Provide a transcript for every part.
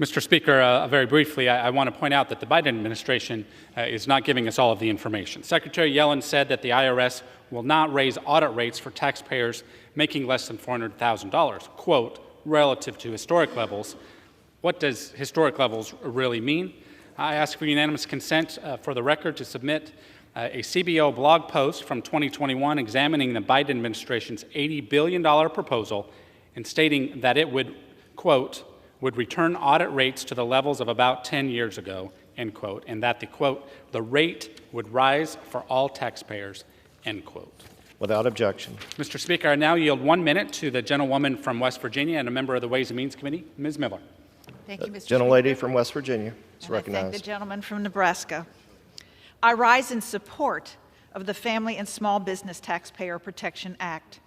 Mr. Speaker, very briefly, I want to point out that the Biden administration is not giving us all of the information. Secretary Yellen said that the IRS will not raise audit rates for taxpayers making less than $400,000, quote, relative to historic levels. What does historic levels really mean? I ask for unanimous consent for the record to submit a CBO blog post from 2021 examining the Biden administration's $80 billion proposal and stating that it would, quote, would return audit rates to the levels of about 10 years ago, end quote, and that the, quote, the rate would rise for all taxpayers, end quote. Without objection. Mr. Speaker, I now yield 1 minute to the gentlewoman from West Virginia and a member of the Ways and Means Committee, Ms. Miller. Thank you, Mr. Gentlelady Speaker. from West Virginia is and recognized. I thank the gentleman from Nebraska. I rise in support of the Family and Small Business Taxpayer Protection Act.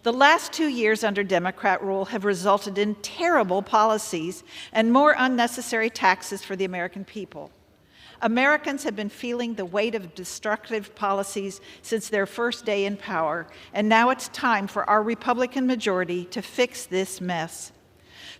The last 2 years under Democrat rule have resulted in terrible policies and more unnecessary taxes for the American people. Americans have been feeling the weight of destructive policies since their first day in power, and now it's time for our Republican majority to fix this mess.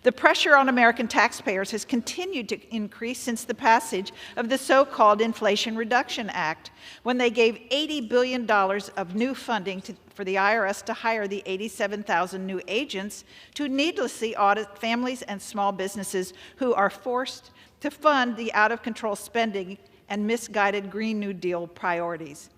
The pressure on American taxpayers has continued to increase since the passage of the so-called Inflation Reduction Act, when they gave $80 billion of new funding for the IRS to hire the 87,000 new agents to needlessly audit families and small businesses who are forced to fund the out-of-control spending and misguided Green New Deal priorities.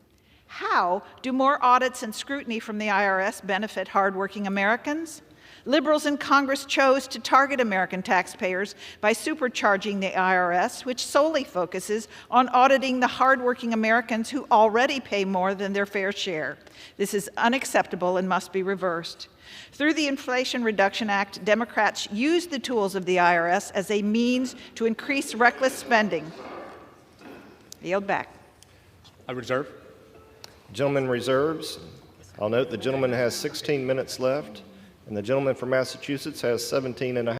How do more audits and scrutiny from the IRS benefit hardworking Americans? Liberals in Congress chose to target American taxpayers by supercharging the IRS, which solely focuses on auditing the hardworking Americans who already pay more than their fair share. This is unacceptable and must be reversed. Through the Inflation Reduction Act, Democrats used the tools of the IRS as a means to increase reckless spending. Yield back. I reserve. Gentleman reserves. I'll note the gentleman has 16 minutes left, and the gentleman from Massachusetts has 17 and a half.